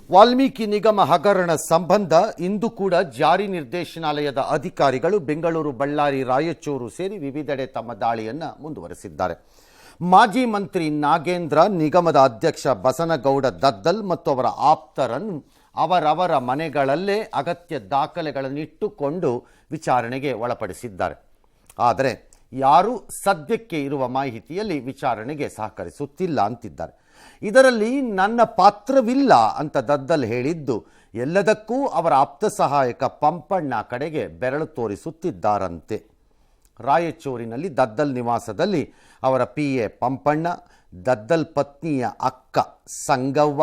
ವಾಲ್ಮೀಕಿ ನಿಗಮ ಹಗರಣ ಸಂಬಂಧ ಇಂದು ಕೂಡ ಜಾರಿ ನಿರ್ದೇಶನಾಲಯದ ಅಧಿಕಾರಿಗಳು ಬೆಂಗಳೂರು, ಬಳ್ಳಾರಿ, ರಾಯಚೂರು ಸೇರಿ ವಿವಿಧೆಡೆ ತಮ್ಮ ದಾಳಿಯನ್ನು ಮುಂದುವರೆಸಿದ್ದಾರೆ. ಮಾಜಿ ಮಂತ್ರಿ ನಾಗೇಂದ್ರ, ನಿಗಮದ ಅಧ್ಯಕ್ಷ ಬಸನಗೌಡ ದದ್ದಲ್ ಮತ್ತು ಅವರ ಆಪ್ತರನ್ನು ಅವರವರ ಮನೆಗಳಲ್ಲೇ ಅಗತ್ಯ ದಾಖಲೆಗಳನ್ನಿಟ್ಟುಕೊಂಡು ವಿಚಾರಣೆಗೆ ಒಳಪಡಿಸಿದ್ದಾರೆ. ಆದರೆ ಯಾರೂ ಸದ್ಯಕ್ಕೆ ಇರುವ ಮಾಹಿತಿಯಲ್ಲಿ ವಿಚಾರಣೆಗೆ ಸಹಕರಿಸುತ್ತಿಲ್ಲ ಅಂತಿದ್ದಾರೆ. ಇದರಲ್ಲಿ ನನ್ನ ಪಾತ್ರವಿಲ್ಲ ಅಂತ ದದ್ದಲ್ ಹೇಳಿದ್ದು ಎಲ್ಲದಕ್ಕೂ ಅವರ ಆಪ್ತ ಸಹಾಯಕ ಪಂಪಣ್ಣ ಕಡೆಗೆ ಬೆರಳು ತೋರಿಸುತ್ತಿದ್ದಾರಂತೆ. ರಾಯಚೂರಿನಲ್ಲಿ ದದ್ದಲ್ ನಿವಾಸದಲ್ಲಿ ಅವರ PA ಪಂಪಣ್ಣ, ದದ್ದಲ್ ಪತ್ನಿಯ ಅಕ್ಕ ಸಂಗವ್ವ,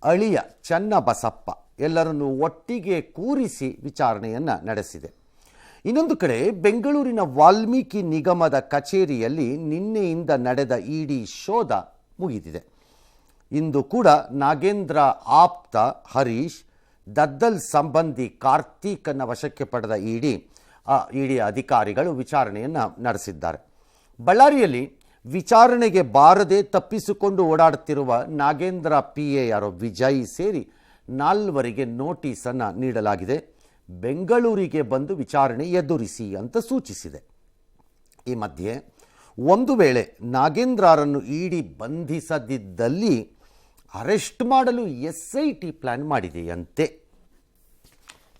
ಅಳಿಯ ಚನ್ನಬಸಪ್ಪ ಎಲ್ಲರನ್ನೂ ಒಟ್ಟಿಗೆ ಕೂರಿಸಿ ವಿಚಾರಣೆಯನ್ನು ನಡೆಸಿದೆ. ಇನ್ನೊಂದು ಕಡೆ ಬೆಂಗಳೂರಿನ ವಾಲ್ಮೀಕಿ ನಿಗಮದ ಕಚೇರಿಯಲ್ಲಿ ನಿನ್ನೆಯಿಂದ ನಡೆದ ಇಡಿ ಶೋಧ ಮುಗಿದಿದೆ. ಇಂದು ಕೂಡ ನಾಗೇಂದ್ರ ಆಪ್ತ ಹರೀಶ್, ದದ್ದಲ್ ಸಂಬಂಧಿ ಕಾರ್ತಿಕನ್ನು ವಶಕ್ಕೆ ಪಡೆದ ಇಡಿ ಅಧಿಕಾರಿಗಳು ವಿಚಾರಣೆಯನ್ನು ನಡೆಸಿದ್ದಾರೆ. ಬಳ್ಳಾರಿಯಲ್ಲಿ ವಿಚಾರಣೆಗೆ ಬಾರದೆ ತಪ್ಪಿಸಿಕೊಂಡು ಓಡಾಡುತ್ತಿರುವ ನಾಗೇಂದ್ರ PA ಯಾರೋ ವಿಜಯ್ ಸೇರಿ 4 ನೋಟಿಸನ್ನು ನೀಡಲಾಗಿದೆ. ಬೆಂಗಳೂರಿಗೆ ಬಂದು ವಿಚಾರಣೆ ಎದುರಿಸಿ ಅಂತ ಸೂಚಿಸಿದೆ. ಈ ಮಧ್ಯೆ ಒಂದು ವೇಳೆ ನಾಗೇಂದ್ರರನ್ನು ಇಡಿ ಬಂಧಿಸದಿದ್ದಲ್ಲಿ ಅರೆಸ್ಟ್ ಮಾಡಲು SIT ಪ್ಲಾನ್ ಮಾಡಿದೆಯಂತೆ.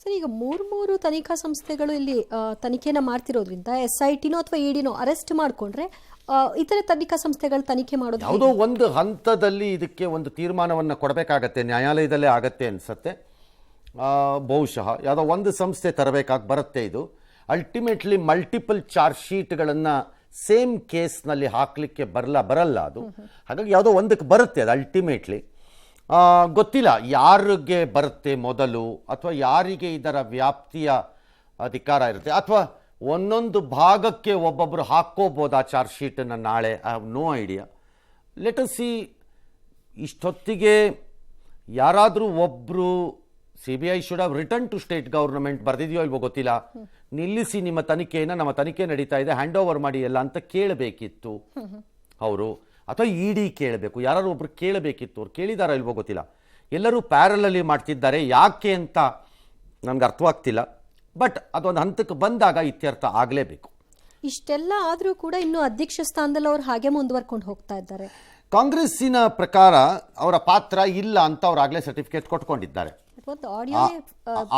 ಸರ್, ಈಗ ಮೂರು ತನಿಖಾ ಸಂಸ್ಥೆಗಳು ಇಲ್ಲಿ ತನಿಖೆನ ಮಾಡ್ತಿರೋದ್ರಿಂದ SITನೋ ಅಥವಾ ಇಡಿನೋ ಅರೆಸ್ಟ್ ಮಾಡಿಕೊಂಡ್ರೆ ಇತರ ತನಿಖಾ ಸಂಸ್ಥೆಗಳು ತನಿಖೆ ಮಾಡೋದು ಯಾವುದೋ ಒಂದು ಹಂತದಲ್ಲಿ ಇದಕ್ಕೆ ಒಂದು ತೀರ್ಮಾನವನ್ನು ಕೊಡಬೇಕಾಗತ್ತೆ, ನ್ಯಾಯಾಲಯದಲ್ಲೇ ಆಗತ್ತೆ ಅನಿಸುತ್ತೆ. ಬಹುಶಃ ಯಾವುದೋ ಒಂದು ಸಂಸ್ಥೆ ತರಬೇಕಾಗಿ ಬರುತ್ತೆ. ಇದು ಅಲ್ಟಿಮೇಟ್ಲಿ ಮಲ್ಟಿಪಲ್ ಚಾರ್ಜ್ ಶೀಟ್ಗಳನ್ನು ಸೇಮ್ ಕೇಸ್ನಲ್ಲಿ ಹಾಕಲಿಕ್ಕೆ ಬರಲ್ಲ ಅದು. ಹಾಗಾಗಿ ಯಾವುದೋ ಒಂದಕ್ಕೆ ಬರುತ್ತೆ ಅದು ಅಲ್ಟಿಮೇಟ್ಲಿ. ಗೊತ್ತಿಲ್ಲ ಯಾರಿಗೆ ಬರುತ್ತೆ ಮೊದಲು, ಅಥವಾ ಯಾರಿಗೆ ಇದರ ವ್ಯಾಪ್ತಿಯ ಅಧಿಕಾರ ಇರುತ್ತೆ, ಅಥವಾ ಒಂದೊಂದು ಭಾಗಕ್ಕೆ ಒಬ್ಬೊಬ್ಬರು ಹಾಕ್ಕೋಬೋದು ಆ ಚಾರ್ಜ್ ಶೀಟನ್ನು ನಾಳೆ. I have no idea. Let us see. ಇಷ್ಟೊತ್ತಿಗೆ ಯಾರಾದರೂ ಒಬ್ಬರು CBI should have return to state government ಬರೆದಿದೆಯೋ ಇಲ್ವೋ ಗೊತ್ತಿಲ್ಲ, ನಿಲ್ಲಿಸಿ ನಿಮ್ಮ ತನಿಖೆಯನ್ನು, ನಮ್ಮ ತನಿಖೆ ನಡೀತಾ ಇದೆ, ಹ್ಯಾಂಡ್ ಓವರ್ ಮಾಡಿ ಎಲ್ಲ ಅಂತ ಕೇಳಬೇಕಿತ್ತು ಅವರು, ಅಥವಾ ಇಡಿ ಕೇಳಬೇಕು, ಯಾರು ಒಬ್ರು ಕೇಳಬೇಕಿತ್ತು. ಅವ್ರು ಕೇಳಿದಾರೋ ಇಲ್ವೋ ಗೊತ್ತಿಲ್ಲ. ಎಲ್ಲರೂ ಪ್ಯಾರಲಲ್ಲಿ ಮಾಡ್ತಿದ್ದಾರೆ, ಯಾಕೆ ಅಂತ ನನಗೆ ಅರ್ಥವಾಗ್ತಿಲ್ಲ. ಬಟ್ ಅದೊಂದು ಹಂತಕ್ಕೆ ಬಂದಾಗ ಇತ್ಯರ್ಥ ಆಗಲೇಬೇಕು. ಇಷ್ಟೆಲ್ಲ ಆದರೂ ಕೂಡ ಇನ್ನೂ ಅಧ್ಯಕ್ಷ ಸ್ಥಾನದಲ್ಲಿ ಅವರು ಹಾಗೆ ಮುಂದುವರ್ಕೊಂಡು ಹೋಗ್ತಾ ಇದ್ದಾರೆ. ಕಾಂಗ್ರೆಸ್ಸಿನ ಪ್ರಕಾರ ಅವರ ಪಾತ್ರ ಇಲ್ಲ ಅಂತ ಅವ್ರು ಆಗಲೇ ಸರ್ಟಿಫಿಕೇಟ್ ಕೊಟ್ಕೊಂಡಿದ್ದಾರೆ.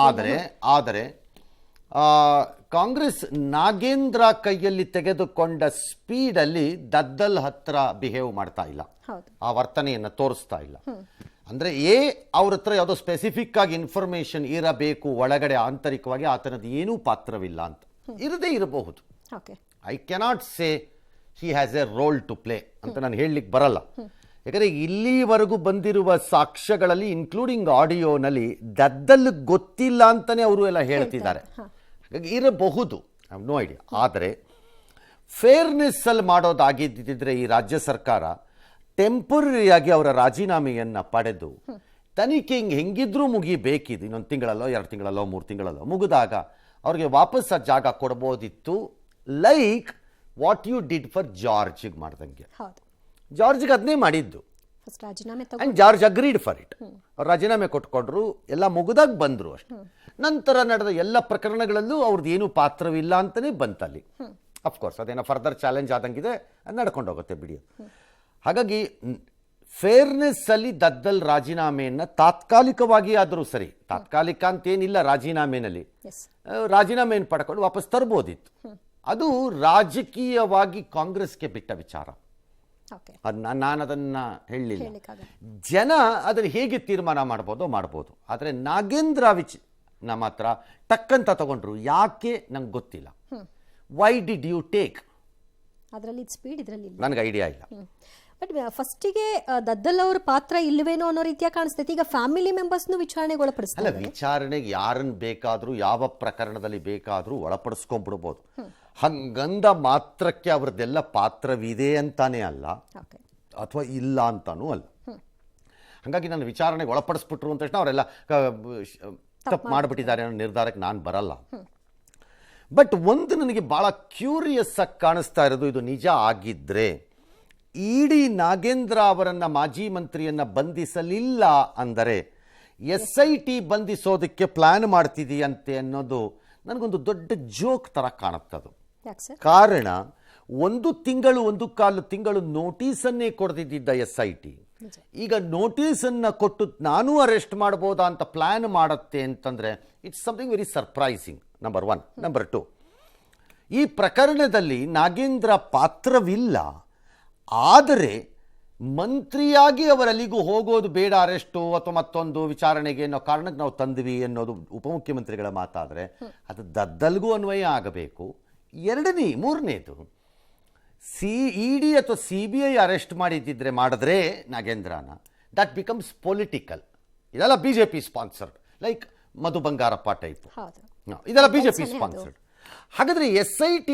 ಆದರೆ ಕಾಂಗ್ರೆಸ್ ನಾಗೇಂದ್ರ ಕೈಯಲ್ಲಿ ತೆಗೆದುಕೊಂಡ ಸ್ಪೀಡಲ್ಲಿ ದದ್ದಲ್ ಹತ್ರ ಬಿಹೇವ್ ಮಾಡ್ತಾ ಇಲ್ಲ, ಆ ವರ್ತನೆಯನ್ನು ತೋರಿಸ್ತಾ ಇಲ್ಲ. ಅಂದ್ರೆ ಅವ್ರ ಹತ್ರ ಯಾವುದೋ ಸ್ಪೆಸಿಫಿಕ್ ಆಗಿ ಇನ್ಫಾರ್ಮೇಶನ್ ಇರಬೇಕು ಒಳಗಡೆ, ಆಂತರಿಕವಾಗಿ ಆತನದ್ದು ಏನೂ ಪಾತ್ರವಿಲ್ಲ ಅಂತ ಇರದೇ ಇರಬಹುದು. I cannot say he has a role to play ಅಂತ ನಾನು ಹೇಳಲಿಕ್ಕೆ ಬರಲ್ಲ. ಯಾಕಂದರೆ ಇಲ್ಲಿವರೆಗೂ ಬಂದಿರುವ ಸಾಕ್ಷ್ಯಗಳಲ್ಲಿ, ಇನ್ಕ್ಲೂಡಿಂಗ್ ಆಡಿಯೋನಲ್ಲಿ, ದದ್ದಲ್ ಗೊತ್ತಿಲ್ಲ ಅಂತಲೇ ಅವರು ಎಲ್ಲ ಹೇಳ್ತಿದ್ದಾರೆ. ಹಾಗಾಗಿ ಇರಬಹುದು, ಐ ಹ್ಯಾವ್ ನೋ ಐಡಿಯಾ. ಆದರೆ ಫೇರ್ನೆಸ್ಸಲ್ಲಿ ಮಾಡೋದಾಗಿದ್ದಿದ್ರೆ ಈ ರಾಜ್ಯ ಸರ್ಕಾರ ಟೆಂಪರರಿಯಾಗಿ ಅವರ ರಾಜೀನಾಮೆಯನ್ನು ಪಡೆದು ತನಿಖೆ ಹೆಂಗಿದ್ರೂ ಮುಗಿಬೇಕಿದ್ದು, ಇನ್ನೊಂದು ತಿಂಗಳಲ್ಲೋ 2 ತಿಂಗಳಲ್ಲೋ 3 ತಿಂಗಳಲ್ಲೋ ಮುಗಿದಾಗ ಅವ್ರಿಗೆ ವಾಪಸ್ ಆ ಜಾಗ ಕೊಡ್ಬೋದಿತ್ತು. Like what you did for ಜಾರ್ಜ್ಗೆ ಮಾಡ್ದಂಗೆ. ಜಾರ್ಜ್ಗೆ ಅದನ್ನೇ ಮಾಡಿದ್ದು. George agreed for it. ಅವ್ರು ರಾಜೀನಾಮೆ ಕೊಟ್ಕೊಂಡ್ರು, ಎಲ್ಲ ಮುಗಿದಾಗ ಬಂದರು ಅಷ್ಟೆ. ನಂತರ ನಡೆದ ಎಲ್ಲ ಪ್ರಕರಣಗಳಲ್ಲೂ ಅವ್ರದ್ದು ಏನೂ ಪಾತ್ರವಿಲ್ಲ ಅಂತಲೇ ಬಂತಲ್ಲಿ. ಅಫ್ಕೋರ್ಸ್ ಅದೇನೋ ಫರ್ದರ್ ಚಾಲೆಂಜ್ ಆದಂಗಿದೆ, ಅದು ನಡ್ಕೊಂಡು ಹೋಗುತ್ತೆ ಬಿಡಿ. ಹಾಗಾಗಿ ಫೇರ್ನೆಸ್ಸಲ್ಲಿ ದದ್ದಲ್ ರಾಜೀನಾಮೆಯನ್ನು ತಾತ್ಕಾಲಿಕವಾಗಿ ಆದರೂ ಸರಿ, ತಾತ್ಕಾಲಿಕ ಅಂತೇನಿಲ್ಲ ರಾಜೀನಾಮೆಯಲ್ಲಿ, ರಾಜೀನಾಮೆಯನ್ನು ಪಡ್ಕೊಂಡು ವಾಪಸ್ ತರ್ಬೋದಿತ್ತು. ಅದು ರಾಜಕೀಯವಾಗಿ ಕಾಂಗ್ರೆಸ್ಗೆ ಬಿಟ್ಟ ವಿಚಾರ. ನಾನು ಅದನ್ನು ಹೇಳಲಿಲ್ಲ. ಜನ ಅದನ್ನು ಹೇಗೆ ತೀರ್ಮಾನ ಮಾಡ್ಬೋದು. ಆದರೆ ನಾಗೇಂದ್ರ ನಮ್ಮ ಹತ್ರ ಟಕ್ಕಂತ ತಗೊಂಡ್ರು, ಯಾಕೆ ನಂಗೆ ಗೊತ್ತಿಲ್ಲ. Why did you take? ನನಗೆ ಐಡಿಯಾ ಇಲ್ಲ. ಬಟ್ ಫಸ್ಟಿಗೆ ದದ್ದಲ್ ಅವ್ರ ಪಾತ್ರ ಇಲ್ಲವೇನೋ ಅನ್ನೋ ರೀತಿಯ ಕಾಣಿಸ್ತೈತಿ. ಈಗ ಫ್ಯಾಮಿಲಿ ಮೆಂಬರ್ಸ್ನು ವಿಚಾರಣೆಗೆ ಒಳಪಡಿಸ್ತಾರೆ. ವಿಚಾರಣೆಗೆ ಯಾರನ್ನು ಬೇಕಾದರೂ ಯಾವ ಪ್ರಕರಣದಲ್ಲಿ ಬೇಕಾದರೂ ಒಳಪಡಿಸ್ಕೊಂಡ್ಬಿಡ್ಬೋದು. ಹಂಗಂದ ಮಾತ್ರಕ್ಕೆ ಅವ್ರದ್ದೆಲ್ಲ ಪಾತ್ರವಿದೆ ಅಂತಾನೇ ಅಲ್ಲ, ಅಥವಾ ಇಲ್ಲ ಅಂತಾನೂ ಅಲ್ಲ. ಹಾಗಾಗಿ ನಾನು ವಿಚಾರಣೆಗೆ ಒಳಪಡಿಸ್ಬಿಟ್ರು ಅಂದ ತಕ್ಷಣ ಅವರೆಲ್ಲ ತಪ್ಪು ಮಾಡಿಬಿಟ್ಟಿದ್ದಾರೆ ಅನ್ನೋ ನಿರ್ಧಾರಕ್ಕೆ ನಾನು ಬರಲ್ಲ. ಬಟ್ ಒಂದು ನನಗೆ ಭಾಳ ಕ್ಯೂರಿಯಸ್ ಆಗಿ ಕಾಣಿಸ್ತಾ ಇರೋದು, ಇದು ನಿಜ ಆಗಿದ್ದರೆ ಇಡಿ ನಾಗೇಂದ್ರ ಅವರನ್ನು ಮಾಜಿ ಮಂತ್ರಿಯನ್ನು ಬಂಧಿಸಲಿಲ್ಲ ಅಂದರೆ SIT ಬಂಧಿಸೋದಕ್ಕೆ ಪ್ಲಾನ್ ಮಾಡ್ತಿದೆಯಂತೆ ಅನ್ನೋದು ನನಗೊಂದು ದೊಡ್ಡ ಜೋಕ್ ಥರ ಕಾಣುತ್ತದು. ಯಾಕೆ ಸರ್? ಕಾರಣ 1 ತಿಂಗಳು 1.25 ತಿಂಗಳು ನೋಟಿಸನ್ನೇ ಕೊಡ್ತಿದ್ದ SIT ಈಗ ನೋಟಿಸನ್ನು ಕೊಟ್ಟು ನಾನು ಅರೆಸ್ಟ್ ಮಾಡ್ಬೋದಾ ಅಂತ ಪ್ಲಾನ್ ಮಾಡುತ್ತೆ ಅಂತಂದರೆ it's something very surprising. Number 1. Number 2, ಈ ಪ್ರಕರಣದಲ್ಲಿ ನಾಗೇಂದ್ರ ಪಾತ್ರವಿಲ್ಲ, ಆದರೆ ಮಂತ್ರಿಯಾಗಿ ಅವರಲ್ಲಿಗೂ ಹೋಗೋದು ಬೇಡ, ಅರೆಸ್ಟು ಅಥವಾ ಮತ್ತೊಂದು ವಿಚಾರಣೆಗೆ ಅನ್ನೋ ಕಾರಣಕ್ಕೆ ನಾವು ತಂದ್ವಿ ಅನ್ನೋದು ಉಪಮುಖ್ಯಮಂತ್ರಿಗಳ ಮಾತಾದರೆ ಅದು ದದ್ದಲ್ಗೂ ಅನ್ವಯ ಆಗಬೇಕು. ಮೂರನೇದು, ED ಅಥವಾ CBI ಅರೆಸ್ಟ್ ಮಾಡಿದ್ರೆ ನಾಗೇಂದ್ರನ, ದಟ್ ಬಿಕಮ್ಸ್ ಪೊಲಿಟಿಕಲ್. ಇದೆಲ್ಲ BJP sponsored, like Madhu Bangarappa type, ಇದೆಲ್ಲ BJP ಸ್ಪಾನ್ಸರ್ಡ್. ಹಾಗಾದರೆ SIT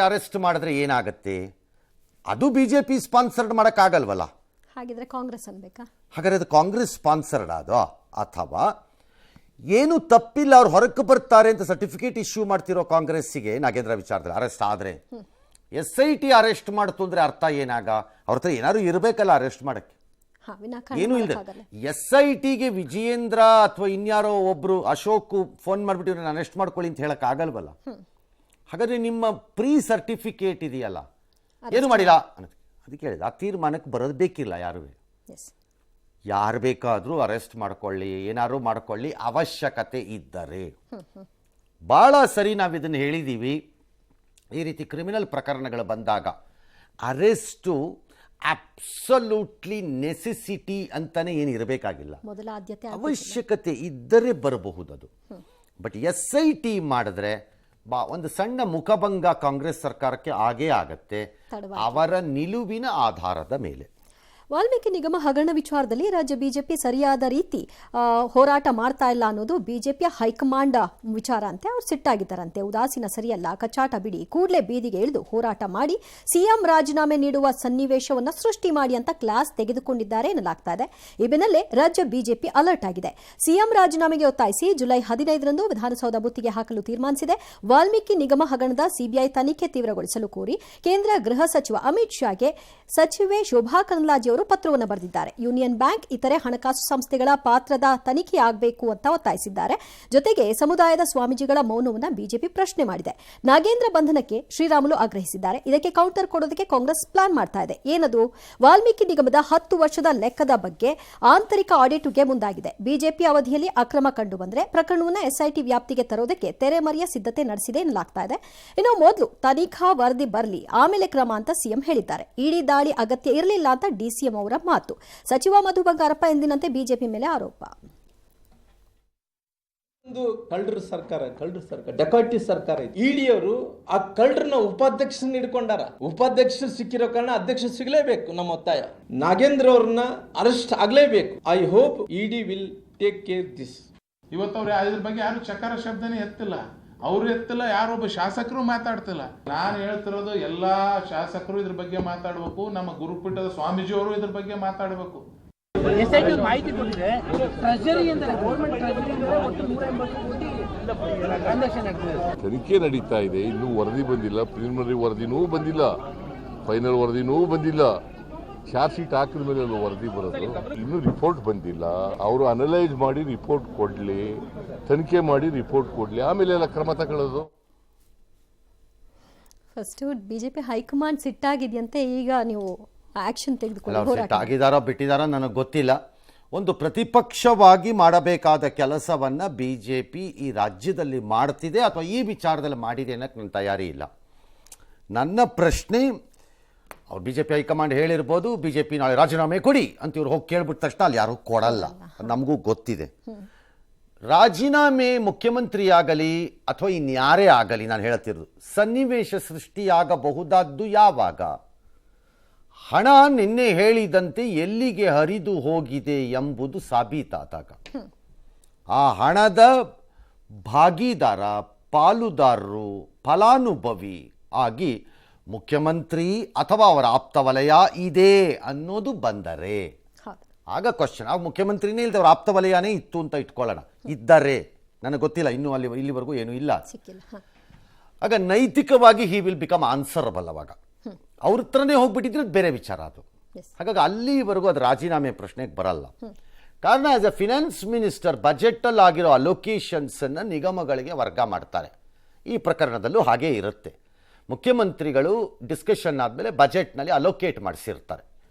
ಅರೆಸ್ಟ್ ಮಾಡಿದ್ರೆ ಏನಾಗುತ್ತೆ? ಅದು BJP ಸ್ಪಾನ್ಸರ್ಡ್ ಮಾಡೋಕ್ಕಾಗಲ್ವಲ್ಲ. ಹಾಗಿದ್ರೆ ಕಾಂಗ್ರೆಸ್ ಅನ್ಬೇಕಾ? ಹಾಗಾದ್ರೆ ಅದು ಕಾಂಗ್ರೆಸ್ ಸ್ಪಾನ್ಸರ್ಡ್ ಅದೋ, ಅಥವಾ ಏನು ತಪ್ಪಿಲ್ಲ ಅವ್ರು ಹೊರಕ್ಕೆ ಬರ್ತಾರೆ ಅಂತ ಸರ್ಟಿಫಿಕೇಟ್ ಇಶ್ಯೂ ಮಾಡ್ತಿರೋ ಕಾಂಗ್ರೆಸ್ಸಿಗೆ ನಾಗೇಂದ್ರ ವಿಚಾರದಲ್ಲಿ ಅರೆಸ್ಟ್ ಆದರೆ SIT ಅರೆಸ್ಟ್ ಮಾಡ್ತು ಅಂದರೆ ಅರ್ಥ ಏನಾಗ? ಅವ್ರ ಹತ್ರ ಏನಾದ್ರು ಇರಬೇಕಲ್ಲ ಅರೆಸ್ಟ್ ಮಾಡೋಕ್ಕೆ, ಏನೂ ಇಲ್ಲದೆ. SITಗೆ ವಿಜಯೇಂದ್ರ ಅಥವಾ ಇನ್ಯಾರೋ ಒಬ್ಬರು ಅಶೋಕ್ ಫೋನ್ ಮಾಡಿಬಿಟ್ಟು ನಾನು ಅರೆಸ್ಟ್ ಮಾಡ್ಕೊಳ್ಳಿ ಅಂತ ಹೇಳೋಕ್ಕಾಗಲ್ವಲ್ಲ. ಹಾಗಾದರೆ ನಿಮ್ಮ ಪ್ರೀ ಸರ್ಟಿಫಿಕೇಟ್ ಇದೆಯಲ್ಲ, ಏನು ಮಾಡಿಲ್ಲ ಅದಕ್ಕೆ ಹೇಳಿದ ಆ ತೀರ್ಮಾನಕ್ಕೆ ಬರೋದು ಬೇಕಿಲ್ಲ. ಯಾರು ಬೇಕಾದರೂ ಅರೆಸ್ಟ್ ಮಾಡ್ಕೊಳ್ಳಿ, ಏನಾದ್ರು ಮಾಡ್ಕೊಳ್ಳಿ, ಅವಶ್ಯಕತೆ ಇದ್ದರೆ. ಭಾಳ ಸರಿ ನಾವು ಇದನ್ನು ಹೇಳಿದ್ದೀವಿ. ಈ ರೀತಿ ಕ್ರಿಮಿನಲ್ ಪ್ರಕರಣಗಳು ಬಂದಾಗ ಅರೆಸ್ಟು ಅಬ್ಸಲ್ಯೂಟ್ಲಿ ನೆಸೆಸಿಟಿ ಅಂತಲೇ ಏನು ಇರಬೇಕಾಗಿಲ್ಲ, ಅವಶ್ಯಕತೆ ಇದ್ದರೆ ಬರಬಹುದು ಅದು. ಬಟ್ SIT ಮಾಡಿದ್ರೆ ಒಂದು ಸಣ್ಣ ಮುಖಭಂಗ ಕಾಂಗ್ರೆಸ್ ಸರ್ಕಾರಕ್ಕೆ ಆಗೇ ಆಗತ್ತೆ, ಅವರ ನಿಲುವಿನ ಆಧಾರದ ಮೇಲೆ. ವಾಲ್ಮೀಕಿ ನಿಗಮ ಹಗರಣ ವಿಚಾರದಲ್ಲಿ ರಾಜ್ಯ ಬಿಜೆಪಿ ಸರಿಯಾದ ರೀತಿ ಹೋರಾಟ ಮಾಡ್ತಾ ಇಲ್ಲ ಅನ್ನೋದು ಬಿಜೆಪಿಯ ಹೈಕಮಾಂಡ್ ವಿಚಾರ ಅಂತೆ. ಅವ್ರು ಸಿಟ್ಟಾಗಿದ್ದಾರಂತೆ. ಉದಾಸೀನ ಸರಿಯಲ್ಲ, ಕಚಾಟ ಬಿಡಿ, ಕೂಡಲೇ ಬೀದಿಗೆ ಇಳಿದು ಹೋರಾಟ ಮಾಡಿ ಸಿಎಂ ರಾಜೀನಾಮೆ ನೀಡುವ ಸನ್ನಿವೇಶವನ್ನು ಸೃಷ್ಟಿ ಮಾಡಿ ಅಂತ ಕ್ಲಾಸ್ ತೆಗೆದುಕೊಂಡಿದ್ದಾರೆ ಎನ್ನಲಾಗ್ತಾ ಇದೆ. ಈ ಬೆನ್ನಲ್ಲೇ ರಾಜ್ಯ ಬಿಜೆಪಿ ಅಲರ್ಟ್ ಆಗಿದೆ. ಸಿಎಂ ರಾಜೀನಾಮೆಗೆ ಒತ್ತಾಯಿಸಿ ಜುಲೈ 15ರಂದು ವಿಧಾನಸೌಧ ಮುತ್ತಿಗೆ ಹಾಕಲು ತೀರ್ಮಾನಿಸಿದೆ. ವಾಲ್ಮೀಕಿ ನಿಗಮ ಹಗರಣದ ಸಿಬಿಐ ತನಿಖೆ ತೀವ್ರಗೊಳಿಸಲು ಕೋರಿ ಕೇಂದ್ರ ಗೃಹ ಸಚಿವ ಅಮಿತ್ ಶಾಗೆ ಸಚಿವೆ ಶೋಭಾ ಕರಂದ್ಲಾಜೆ ಪತ್ರವನ್ನು ಬರೆದಿದ್ದಾರೆ. ಯೂನಿಯನ್ ಬ್ಯಾಂಕ್ ಇತರೆ ಹಣಕಾಸು ಸಂಸ್ಥೆಗಳ ಪಾತ್ರದ ತನಿಖೆ ಆಗಬೇಕು ಅಂತ ಒತ್ತಾಯಿಸಿದ್ದಾರೆ. ಜೊತೆಗೆ ಸಮುದಾಯದ ಸ್ವಾಮೀಜಿಗಳ ಮೌನವನ್ನು ಬಿಜೆಪಿ ಪ್ರಶ್ನೆ ಮಾಡಿದೆ. ನಾಗೇಂದ್ರ ಬಂಧನಕ್ಕೆ ಶ್ರೀರಾಮುಲು ಆಗ್ರಹಿಸಿದ್ದಾರೆ. ಇದಕ್ಕೆ ಕೌಂಟರ್ ಕೊಡೋದಕ್ಕೆ ಕಾಂಗ್ರೆಸ್ ಪ್ಲಾನ್ ಮಾಡ್ತಾ ಇದೆ. ಏನದು? ವಾಲ್ಮೀಕಿ ನಿಗಮದ 10 ವರ್ಷದ ಲೆಕ್ಕದ ಬಗ್ಗೆ ಆಂತರಿಕ ಆಡಿಟ್ಗೆ ಮುಂದಾಗಿದೆ. ಬಿಜೆಪಿ ಅವಧಿಯಲ್ಲಿ ಅಕ್ರಮ ಕಂಡು ಬಂದರೆ ಪ್ರಕರಣವನ್ನು SIT ವ್ಯಾಪ್ತಿಗೆ ತರೋದಕ್ಕೆ ತೆರೆಮರೆಯ ಸಿದ್ಧತೆ ನಡೆಸಿದೆ ಎನ್ನಲಾಗ್ತಾ ಇದೆ. ಇನ್ನು ಮೊದಲು ತನಿಖಾ ವರದಿ ಬರಲಿ, ಆಮೇಲೆ ಕ್ರಮ ಅಂತ ಸಿಎಂ ಹೇಳಿದ್ದಾರೆ. ಇಡೀ ದಾಳಿ ಅಗತ್ಯ ಇರಲಿಲ್ಲ ಅಂತ DCM ಅವರ ಮಾತು. ಸಚಿವ ಮಧು ಬಂಗಾರಪ್ಪ ಎಂದಿನಂತೆ ಬಿಜೆಪಿ ಮೇಲೆ ಆರೋಪ. ಒಂದು ಕಳ್ಳರ ಸರ್ಕಾರ ಡಕಾಟಿ ಸರ್ಕಾರ. ಇಡಿಯವರು ಆ ಕಳ್ಳರನ್ನ ಉಪಾಧ್ಯಕ್ಷರನ್ನ ಹಿಡ್ಕೊಂಡಾರ. ಉಪಾಧ್ಯಕ್ಷರು ಸಿಕ್ಕಿರೋ ಕಾರಣ ಅಧ್ಯಕ್ಷ ಸಿಗಲೇಬೇಕು. ನಮ್ಮ ಒತ್ತಾಯ ನಾಗೇಂದ್ರ ಅವ್ರನ್ನ ಅರೆಸ್ಟ್ ಆಗಲೇಬೇಕು. I hope ED will take care this. ಇವತ್ತು ಅವ್ರು ಇದ್ರ ಬಗ್ಗೆ ಯಾರು ಚಕಾರ ಶಬ್ದನೇ ಎತ್ತಿಲ್ಲ, ಅವರು ಎತ್ತಿಲ್ಲ, ಯಾರೊಬ್ಬ ಶಾಸಕರು ಮಾತಾಡ್ತಿಲ್ಲ. ನಾನು ಹೇಳ್ತಿರೋದು ಎಲ್ಲಾ ಶಾಸಕರು ಇದ್ರ ಬಗ್ಗೆ ಮಾತಾಡಬೇಕು. ನಮ್ಮ ಗುರುಪೀಠದ ಸ್ವಾಮೀಜಿಯವರು ಇದ್ರ ಬಗ್ಗೆ ಮಾತಾಡಬೇಕು. ಮಾಹಿತಿ ಕೊಟ್ಟಿದೆ, ಟ್ರೆಜರಿಯಿಂದ ಗೌರ್ಮೆಂಟ್ ಟ್ರೆಜರಿಯಿಂದ ಒಟ್ಟು 180 ಕೋಟಿ ಟ್ರಾನ್ಸಾಕ್ಷನ್ ಆಗ್ತಿದೆ. ತನಿಖೆ ನಡೀತಾ ಇದೆ, ಇನ್ನೂ ವರದಿ ಬಂದಿಲ್ಲ. ಪ್ರಿಲಿಮಿನರಿ ವರದಿನೂ ಬಂದಿಲ್ಲ, ಫೈನಲ್ ವರದಿನೂ ಬಂದಿಲ್ಲ. ಚಾರ್ಜ್ ಶೀಟ್ ಹಾಕಿದ ಮೇಲೆ ಅಲ್ಲ ವರದಿ ಬರೋದು. ಇನ್ನೂ ರಿಪೋರ್ಟ್ ಬಂದಿಲ್ಲ. ಅವರು ಅನಲೈಸ್ ಮಾಡಿ ರಿಪೋರ್ಟ್ ಕೊಡ್ಲಿ, ತನಿಖೆ ಮಾಡಿ ರಿಪೋರ್ಟ್ ಕೊಡ್ಲಿ, ಆಮೇಲೆ ಎಲ್ಲ ಕ್ರಮ ತಗೊಳ್ಳೋದು. ಫಸ್ಟ್ ಬಿಜೆಪಿ ಹೈಕಮಾಂಡ್ ಸಿಟ್ಟಾಗಿದೆಯಂತೆ. ಈಗ ನೀವು ಆಕ್ಷನ್ ತೆಗೆದುಕೊಂಡು ಆಗಿದಾರೋ ಬಿಟ್ಟಿದಾರೋ ನನಗೆ ಗೊತ್ತಿಲ್ಲ. ಒಂದು ಪ್ರತಿಪಕ್ಷವಾಗಿ ಮಾಡಬೇಕಾದ ಕೆಲಸವನ್ನ ಬಿಜೆಪಿ ಈ ರಾಜ್ಯದಲ್ಲಿ ಮಾಡ್ತಿದೆ ಅಥವಾ ಈ ವಿಚಾರದಲ್ಲಿ ಮಾಡಿದೆ ಅನ್ನೋಕ್ಕೆ ನನ್ನ ತಯಾರಿ ಇಲ್ಲ. ನನ್ನ ಪ್ರಶ್ನೆ, ಅವ್ರು BJP ಹೈಕಮಾಂಡ್ ಹೇಳಿರ್ಬೋದು BJP ನಾಳೆ ರಾಜೀನಾಮೆ ಕೊಡಿ ಅಂತ ಇವ್ರು ಹೋಗಿ ಕೇಳ್ಬಿಟ್ಟ ತಕ್ಷಣ ಅಲ್ಲಿ ಯಾರೂ ಕೊಡಲ್ಲ, ನಮಗೂ ಗೊತ್ತಿದೆ. ರಾಜೀನಾಮೆ ಮುಖ್ಯಮಂತ್ರಿಯಾಗಲಿ ಅಥವಾ ಇನ್ಯಾರೇ ಆಗಲಿ, ನಾನು ಹೇಳ್ತಿರೋದು ಸನ್ನಿವೇಶ ಸೃಷ್ಟಿಯಾಗಬಹುದಾದ್ದು ಯಾವಾಗ? ಹಣ ನಿನ್ನೆ ಹೇಳಿದಂತೆ ಎಲ್ಲಿಗೆ ಹರಿದು ಹೋಗಿದೆ ಎಂಬುದು ಸಾಬೀತಾದಾಗ, ಆ ಹಣದ ಭಾಗಿದಾರ, ಪಾಲುದಾರರು, ಫಲಾನುಭವಿ ಆಗಿ ಮುಖ್ಯಮಂತ್ರಿ ಅಥವಾ ಅವರ ಆಪ್ತ ವಲಯ ಇದೆ ಅನ್ನೋದು ಬಂದರೆ ಆಗ ಕ್ವಶನ್. ಆಗ ಮುಖ್ಯಮಂತ್ರಿನೇ ಇಲ್ಲದೆ ಅವ್ರ ಆಪ್ತ ವಲಯನೇ ಇತ್ತು ಅಂತ ಇಟ್ಕೊಳ್ಳೋಣ. ಇದ್ದರೆ ನನಗೆ ಗೊತ್ತಿಲ್ಲ, ಇನ್ನೂ ಇಲ್ಲಿವರೆಗೂ ಏನೂ ಇಲ್ಲ. ಆಗ ನೈತಿಕವಾಗಿ ಹಿ ವಿಲ್ ಬಿಕಮ್ ಆನ್ಸರಬಲ್. ಅವಾಗ ಅವ್ರ ಹತ್ರನೇ ಹೋಗ್ಬಿಟ್ಟಿದ್ರೆ ಬೇರೆ ವಿಚಾರ ಅದು. ಹಾಗಾಗಿ ಅಲ್ಲಿವರೆಗೂ ಅದು ರಾಜೀನಾಮೆ ಪ್ರಶ್ನೆಗೆ ಬರಲ್ಲ. ಕಾರಣ ಆಸ್ ಎ ಫಿನಾನ್ಸ್ ಮಿನಿಸ್ಟರ್ ಬಜೆಟಲ್ಲಿ ಆಗಿರೋ ಅಲೋಕೇಶನ್ಸನ್ನು ನಿಗಮಗಳಿಗೆ ವರ್ಗ ಮಾಡ್ತಾರೆ. ಈ ಪ್ರಕರಣದಲ್ಲೂ ಹಾಗೇ ಇರುತ್ತೆ. ಮುಖ್ಯಮಂತ್ರಿಗಳು ಡಿಸ್ಕಷನ್ ಆದಮೇಲೆ ಬಜೆಟ್ನಲ್ಲಿ ಅಲೋಕೇಟ್ ಮಾಡಿಸಿರ್ತಾರೆ.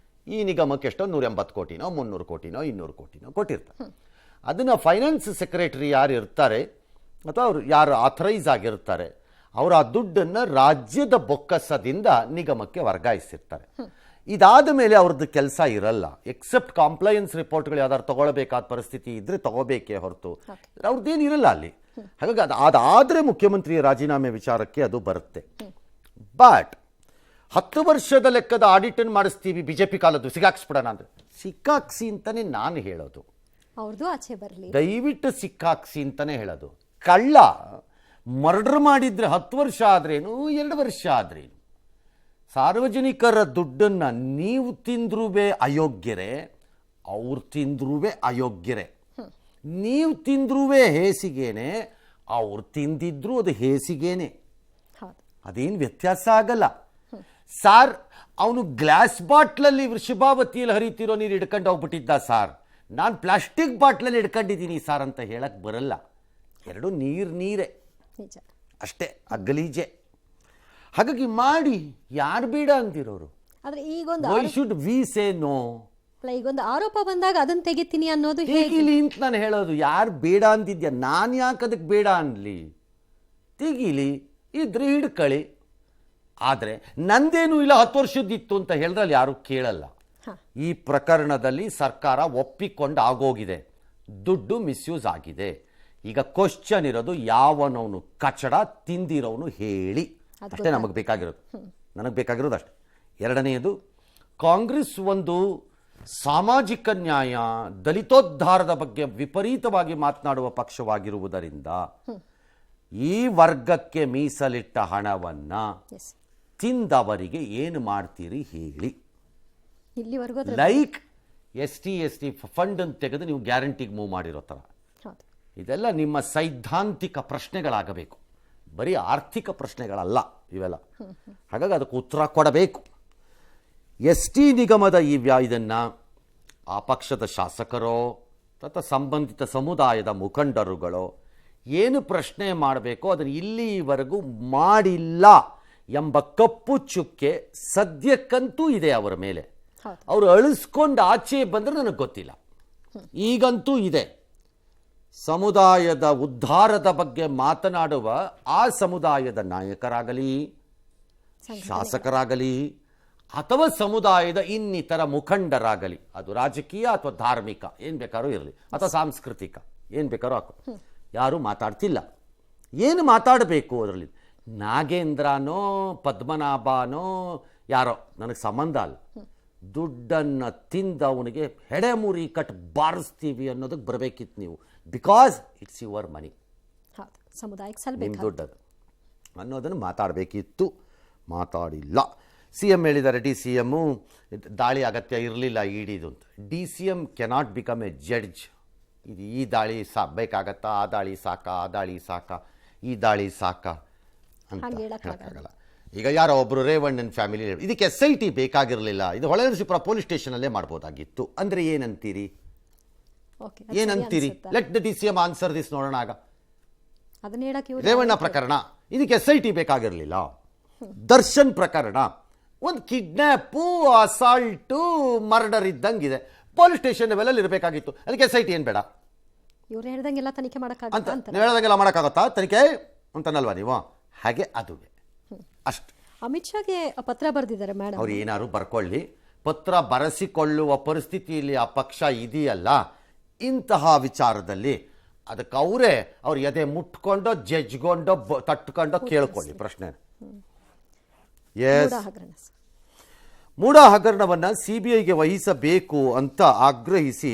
ಈ ನಿಗಮಕ್ಕೆ ಎಷ್ಟೋ 180 ಕೋಟಿನೋ 300 ಕೋಟಿನೋ 200 ಕೋಟಿನೋ ಕೊಟ್ಟಿರ್ತಾರೆ. ಅದನ್ನು ಫೈನಾನ್ಸ್ ಸೆಕ್ರೆಟರಿ ಯಾರು ಇರ್ತಾರೆ ಅಥವಾ ಅವರು ಯಾರು ಆಥರೈಸ್ ಆಗಿರ್ತಾರೆ ಅವರು ಆ ದುಡ್ಡನ್ನು ರಾಜ್ಯದ ಬೊಕ್ಕಸದಿಂದ ನಿಗಮಕ್ಕೆ ವರ್ಗಾಯಿಸಿರ್ತಾರೆ. ಇದಾದ ಮೇಲೆ ಅವ್ರದ್ದು ಕೆಲಸ ಇರಲ್ಲ, ಎಕ್ಸೆಪ್ಟ್ ಕಾಂಪ್ಲಯನ್ಸ್ ರಿಪೋರ್ಟ್ಗಳು ಯಾವ್ದಾದ್ರು ತಗೊಳ್ಬೇಕಾದ ಪರಿಸ್ಥಿತಿ ಇದ್ದರೆ ತಗೋಬೇಕೇ ಹೊರತು ಅವ್ರದ್ದೇನು ಇರಲ್ಲ ಅಲ್ಲಿ. ಹಾಗಾಗಿ ಅದಾದರೆ ಮುಖ್ಯಮಂತ್ರಿಯ ರಾಜೀನಾಮೆ ವಿಚಾರಕ್ಕೆ ಅದು ಬರುತ್ತೆ. ಬಟ್ 10 ವರ್ಷದ ಲೆಕ್ಕದ ಆಡಿಟನ್ನು ಮಾಡಿಸ್ತೀವಿ ಬಿಜೆಪಿ ಕಾಲದ್ದು, ಸಿಕ್ಕಾಕ್ಸ್ಬಿಡೋಣ ಅಂದರೆ ಸಿಕ್ಕಾಕ್ಸಿ ಅಂತಲೇ ನಾನು ಹೇಳೋದು. ಅವ್ರದ್ದು ಆಚೆ ಬರಲಿ, ದಯವಿಟ್ಟು ಸಿಕ್ಕಾಕ್ಸಿ ಅಂತಲೇ ಹೇಳೋದು. ಕಳ್ಳ ಮರ್ಡರ್ ಮಾಡಿದರೆ 10 ವರ್ಷ ಆದ್ರೇನು 2 ವರ್ಷ ಆದ್ರೇನು, ಸಾರ್ವಜನಿಕರ ದುಡ್ಡನ್ನು ನೀವು ತಿಂದ್ರೂ ಅಯೋಗ್ಯರೇ, ಅವ್ರು ತಿಂದ್ರೂ ಅಯೋಗ್ಯರೇ. ನೀವು ತಿಂದ್ರೂ ಹೇಸಿಗೇನೆ, ಅವ್ರು ತಿಂದಿದ್ರು ಅದು ಹೇಸಿಗೇನೆ, ಅದೇನು ವ್ಯತ್ಯಾಸ ಆಗಲ್ಲ. ಸಾರ್ ಅವನು ಗ್ಲಾಸ್ ಬಾಟ್ಲಲ್ಲಿ ವೃಷಭಾವತಿಯಲ್ಲಿ ಹರಿತಿರೋ ನೀರು ಹಿಡ್ಕೊಂಡು ಹೋಗ್ಬಿಟ್ಟಿದ್ದ ಸಾರ್, ನಾನು ಪ್ಲಾಸ್ಟಿಕ್ ಬಾಟ್ಲಲ್ಲಿ ಹಿಡ್ಕೊಂಡಿದ್ದೀನಿ ಸಾರ್ ಅಂತ ಹೇಳಕ್ಕೆ ಬರಲ್ಲ. ಎರಡು ನೀರೇ ಅಷ್ಟೇ, ಗಲೀಜೆ. ಹಾಗಾಗಿ ಮಾಡಿ, ಯಾರು ಬೇಡ ಅಂತಿರೋರು. ಆದ್ರೆ ಈಗೊಂದು why should we say no? ಈಗೊಂದು ಆರೋಪ ಬಂದಾಗ ಅದನ್ನ ತೆಗಿತೀನಿ ಅನ್ನೋದು ತೆಗಿಲಿ ಅಂತ ನಾನು ಹೇಳೋದು. ಯಾರು ಬೇಡ ಅಂತಿದ್ಯಾ, ನಾನು ಯಾಕೆ ಅದಕ್ಕೆ ಬೇಡ ಅನ್ಲಿ? ತೆಗಿಲಿ, ಇದ್ರೆ ಹಿಡ್ಕೊಳ್ಳಿ. ಆದರೆ ನಂದೇನು ಇಲ್ಲ 10 ವರ್ಷದ್ದಿತ್ತು ಅಂತ ಹೇಳಿದ್ರೆ ಯಾರು ಕೇಳಲ್ಲ. ಈ ಪ್ರಕರಣದಲ್ಲಿ ಸರ್ಕಾರ ಒಪ್ಪಿಕೊಂಡು ಆಗೋಗಿದೆ, ದುಡ್ಡು ಮಿಸ್ಯೂಸ್ ಆಗಿದೆ. ಈಗ ಕ್ವಶ್ಚನ್ ಇರೋದು ಯಾವನವನು ಕಚಡ ತಿಂದಿರೋನು ಹೇಳಿ, ಅಷ್ಟೇ ನಮಗೆ ಬೇಕಾಗಿರೋದು. ನನಗೆ ಬೇಕಾಗಿರೋದು ಅಷ್ಟೇ. ಎರಡನೆಯದು, ಕಾಂಗ್ರೆಸ್ ಒಂದು ಸಾಮಾಜಿಕ ನ್ಯಾಯ ದಲಿತೋದ್ಧಾರದ ಬಗ್ಗೆ ವಿಪರೀತವಾಗಿ ಮಾತನಾಡುವ ಪಕ್ಷವಾಗಿರುವುದರಿಂದ ಈ ವರ್ಗಕ್ಕೆ ಮೀಸಲಿಟ್ಟ ಹಣವನ್ನ ತಿಂದವರಿಗೆ ಏನು ಮಾಡ್ತೀರಿ ಹೇಳಿ. ಲೈಕ್ ST ಫಂಡ್ ಅಂತ ತೆಗೆದು ನೀವು ಗ್ಯಾರಂಟಿಗೆ ಮೂವ್ ಮಾಡಿರೋ ಥರ. ಇದೆಲ್ಲ ನಿಮ್ಮ ಸೈದ್ಧಾಂತಿಕ ಪ್ರಶ್ನೆಗಳಾಗಬೇಕು, ಬರೀ ಆರ್ಥಿಕ ಪ್ರಶ್ನೆಗಳಲ್ಲ ಇವೆಲ್ಲ. ಹಾಗಾಗಿ ಅದಕ್ಕೆ ಉತ್ತರ ಕೊಡಬೇಕು. ST ನಿಗಮದ ಇದನ್ನು ಆ ಪಕ್ಷದ ಶಾಸಕರೋ ಅಥವಾ ಸಂಬಂಧಿತ ಸಮುದಾಯದ ಮುಖಂಡರುಗಳೋ ಏನು ಪ್ರಶ್ನೆ ಮಾಡಬೇಕೋ ಅದನ್ನು ಇಲ್ಲಿವರೆಗೂ ಮಾಡಿಲ್ಲ ಎಂಬ ಕಪ್ಪು ಚುಕ್ಕೆ ಸದ್ಯಕ್ಕಂತೂ ಇದೆ ಅವರ ಮೇಲೆ. ಅವರು ಅಳಿಸ್ಕೊಂಡು ಆಚೆ ಬಂದರೆ ನನಗೆ ಗೊತ್ತಿಲ್ಲ, ಈಗಂತೂ ಇದೆ. ಸಮುದಾಯದ ಉದ್ಧಾರದ ಬಗ್ಗೆ ಮಾತನಾಡುವ ಆ ಸಮುದಾಯದ ನಾಯಕರಾಗಲಿ, ಶಾಸಕರಾಗಲಿ, ಅಥವಾ ಸಮುದಾಯದ ಇನ್ನಿತರ ಮುಖಂಡರಾಗಲಿ, ಅದು ರಾಜಕೀಯ ಅಥವಾ ಧಾರ್ಮಿಕ ಏನು ಬೇಕಾದ್ರೂ ಇರಲಿ, ಅಥವಾ ಸಾಂಸ್ಕೃತಿಕ ಏನು ಬೇಕಾದ್ರೂ ಹಾಕೋ, ಯಾರೂ ಮಾತಾಡ್ತಿಲ್ಲ. ಏನು ಮಾತಾಡಬೇಕು ಅದರಲ್ಲಿ? ನಾಗೇಂದ್ರನೋ ಪದ್ಮನಾಭನೋ ಯಾರೋ ನನಗೆ ಸಂಬಂಧ ಅಲ್ಲ. ದುಡ್ಡನ್ನು ತಿಂದವನಿಗೆ ಹೆಡೆಮುರಿ ಕಟ್ ಬಾರಿಸ್ತೀವಿ ಅನ್ನೋದಕ್ಕೆ ಬರಬೇಕಿತ್ತು ನೀವು. ಬಿಕಾಸ್ ಇಟ್ಸ್ ಯುವರ್ ಮನಿ, ನಿಮ್ಮ ದುಡ್ಡದು ಅನ್ನೋದನ್ನು ಮಾತಾಡಬೇಕಿತ್ತು. ಮಾತಾಡಿಲ್ಲ. CM ಹೇಳಿದ್ದಾರೆ, DCM ದಾಳಿ ಅಗತ್ಯ ಇರಲಿಲ್ಲ ಇಡಿದು ಅಂತ. DCM cannot become A judge. ಇದು ಈ ದಾಳಿ ಬೇಕಾಗತ್ತಾ, ಆ ದಾಳಿ ಸಾಕಾ, ಆ ದಾಳಿ ಸಾಕಾ, ಈ ದಾಳಿ ಸಾಕಾ ಅಂತ ಹೇಳೋಕ್ಕಾಗಲ್ಲ. ಈಗ ಯಾರೋ ಒಬ್ಬರು ರೇವಣ್ಣನ ಫ್ಯಾಮಿಲಿ ಇದಕ್ಕೆ SIT ಬೇಕಾಗಿರಲಿಲ್ಲ, ಇದು ಹೊಳೆನರಸೀಪುರ ಪೊಲೀಸ್ ಸ್ಟೇಷನಲ್ಲೇ ಮಾಡ್ಬೋದಾಗಿತ್ತು ಅಂದರೆ ಏನಂತೀರಿ? ಏನಂತೀರಿ? Let the DCM answer this ನೋಡೋಣ. ಆಗ ರೇವಣ್ಣ ಪ್ರಕರಣ ಇದಕ್ಕೆ SIT ಬೇಕಾಗಿರಲಿಲ್ಲ. ದರ್ಶನ್ ಪ್ರಕರಣ ಒಂದು ಕಿಡ್ನ್ಯಾಪು, ಅಸಾಲ್ಟು, ಮರ್ಡರ್ ಇದ್ದಂಗಿದೆ, ಪೊಲೀಸ್ ಸ್ಟೇಷನ್ ಲೆವೆಲಲ್ಲಿ ಇರಬೇಕಾಗಿತ್ತು. ಅದಕ್ಕೆ SIT ಏನು ಬೇಡ ಇವ್ರು ಹೇಳ್ದಂಗೆಲ್ಲ ತನಿಖೆ ಅಂತ ನೀವು ಹೇಳ್ದಂಗೆಲ್ಲ ಮಾಡೋಕ್ಕಾಗತ್ತಾ ತನಿಖೆ ಅಂತನಲ್ವಾ ನೀವು? ಹಾಗೆ ಅದುವೇ ಅಷ್ಟು. ಅಮಿತ್ ಶಾಗೆ ಪತ್ರ ಬರೆದಿದ್ದಾರೆ ಮೇಡಮ್. ಅವ್ರು ಏನಾದ್ರು ಬರ್ಕೊಳ್ಳಿ, ಪತ್ರ ಬರೆಸಿಕೊಳ್ಳುವ ಪರಿಸ್ಥಿತಿಯಲ್ಲಿ ಆ ಪಕ್ಷ ಇದೆಯಲ್ಲ, ಇಂತಹ ವಿಚಾರದಲ್ಲಿ ಅದಕ್ಕೆ ಅವ್ರು ಎದೆ ಮುಟ್ಕೊಂಡೋ ಜಜ್ಗೊಂಡೋ ತಟ್ಕೊಂಡೋ ಕೇಳ್ಕೊಳ್ಳಿ ಪ್ರಶ್ನೆ. ಮೂಡ ಹಗರಣವನ್ನು CBIಗೆ ವಹಿಸಬೇಕು ಅಂತ ಆಗ್ರಹಿಸಿ